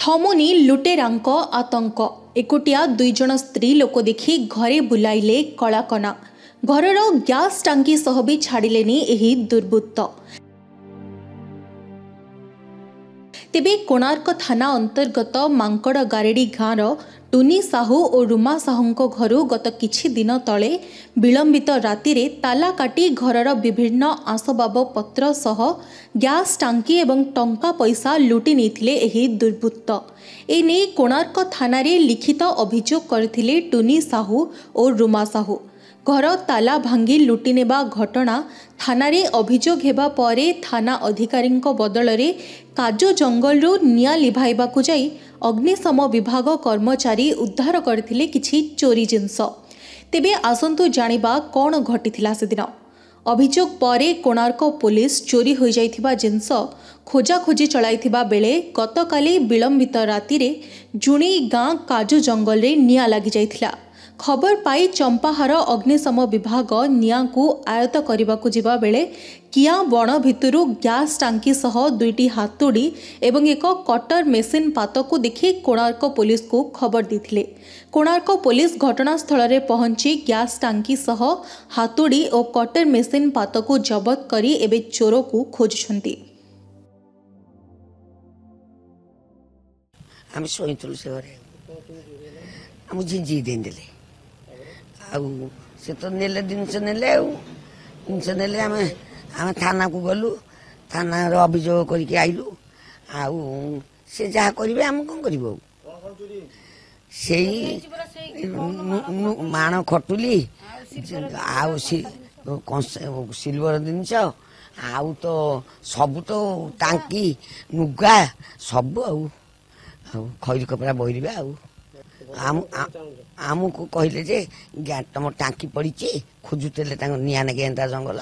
थमुनी लुटेरांक आतंक एकुटिया दुई जन स्त्री लोक देखि घरे बुलाइले कलाकना घरर ग्यास टांकी सह भी छाड़िलेनी एही दुर्बृत्त। तेबे कोणार्क थाना अंतर्गत मांकड़ गारेडी गाँव टुनी साहू और रुमा साहू घरू गत किछि दिन तले विलंबित राति रे ताला काटी घरर विभिन्न आसबाब पत्र सह ग्यास टांकी एवं टंका पैसा लुटि नेथिले एही दुर्बृत्त। एने कोणार्क थाना रे लिखित अभियोग करथिले टुनी साहू और रुमा साहू। घर ताला भांगी लुटि नेबा घटना थाना रे अभियोग हेबा परे थाना अधिकारी बदल रे काजू जंगल निया लिभाइबाकु जाई अग्निशम विभाग कर्मचारी उद्धार करथिले किछि चोरी जिनस। तेबे आसंतु जानिबा कोण घटिथिला से दिन। अभियोग परे कोणार्क पुलिस चोरी हो जाइथिबा जिनस खोजाखोजी चलाइथिबा बेले गतकाली विलंबित राति रे जुणी गाँ काजू जंगल रे निया लागि जाइथिला। खबर पाई चंपाहार अग्निशम विभाग निया को आयत्त करने जिबा बेले किया बण भितरु ग्यास टांकी सह दुईटी हातुड़ी एवं एक कटर मेसिन पात को देखि कोणार्क पुलिस को खबर देथिले। कोणार्क पुलिस घटनास्थल रे पहुंची ग्यास टांकी सह हातुड़ी और कटर मेसिन पात को जबत करी एबे चोर को खोजुछंती। हम सोइतुल से घरे हम झिंझी देंदेले से तो नेले जिनस नेले जिनस नेले आम थाना को गलु थाना अभियोग करके आइलु से जहाँ करेंगे आम कौन कर माण खटुली सिल्वर जिनस आउ तो सब तो टांकी नुगा सब खैरी कपड़ा बहरवा आमको कहले जे तुम टांकी पड़ी खोजुते निया नागे एंता जंगल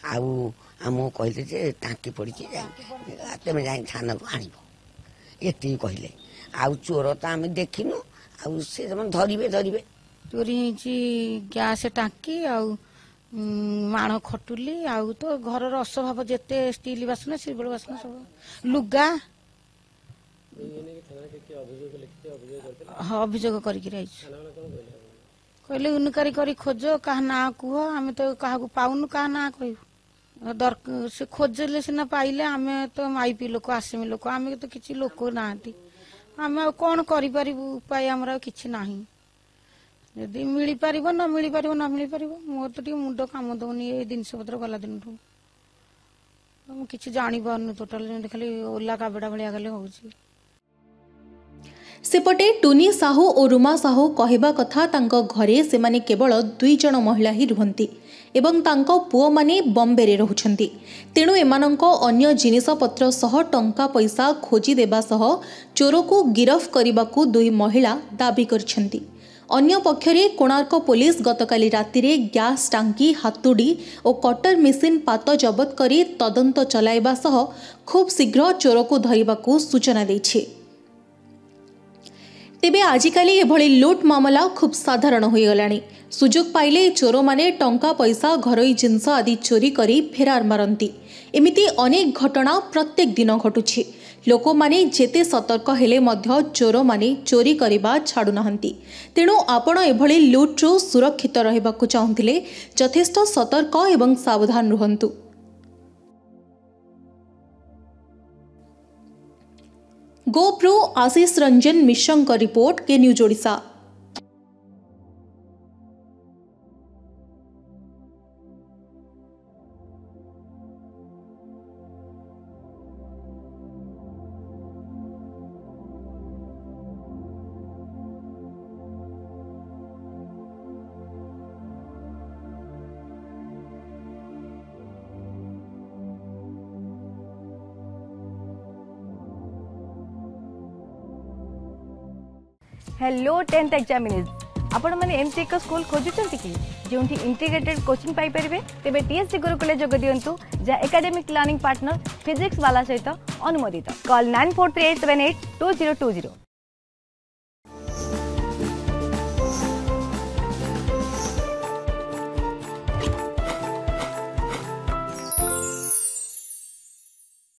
आमको कहले जे टांकी पड़ी तुम जा थाना को आण ये कहले चोर तो आम देखिनु से धरवे धरवे चोरी गैस टांकी माण खटुली तो घर असभाव जिते स्टील बासन सिल्वर बासन सब लुगा हाँ अभियोग करके कहले उनकारी करी खोज क्या ना कह आम तो क्या पाऊनु क्या ना कह से खोजले सीना पाइले आम तो माइपी लोक आसमी लोक आम तो किसी लोक ना आम कौन कर उपाय आमर कि ना जदि मिल पार न मिल पार न मिल पार मोर तो मुंड कम दौनी ये जिनस पत्र गला दिन कि जानी पार्न टोटाल खाली ओला काबेड़ा भाया खाली हो सेपटे टुनी साहू और रुमा साहू कहवा कथा तांको घरे से माने केवल दुई जन महिला ही रुहंती एवं तांको पुओ माने बॉम्बे रे रहुछंती। तेणु एमानंको अन्य जिनिस पत्र सह टंका पैसा खोजी देबा सह चोर को गिरफ करबाकू दुई महिला दाबी करछंती। अन्य पक्षरे कोणार्क पुलिस गतकाली राति रे ग्यास टांकी हातुड़ी और कटर मेसिन पात जबत करी तदंत चलाइबा सह खूब शीघ्र चोर को धरिबाकू सूचना दैछि। तेबे आजिकाली एभली लुट मामला खूब साधारण हो गलानी। सुजोग पाइले चोर माने टंका पैसा घरोई जिनस आदि चोरी करी फेरार मारंती। एमिति अनेक घटना प्रत्येक दिन घटुछि। लोक माने जेते सतर्क हेले मध्य चोर माने चोरी करिबा छाडु नहंती। तेणु आपण एभली लुट्रु सुरक्षित रहिबाकु चाहुथिले यथेष्ट सतर्क एवं सावधान रुहंतु। गोप्रो आशीष रंजन मिश्रं का रिपोर्ट के news Odisha. Hello 10th examinees आपण माने एमसी एक स्कूल खोजुचंती कि जोंठी इंटीग्रेटेड कोचिंग पाई परिबे तेबे टीएससी गुरुकुले जोग दियंतु जा एकेडमिक लर्निंग पार्टनर फिजिक्स वाला सहित अनुमोदित। कॉल 9438782020।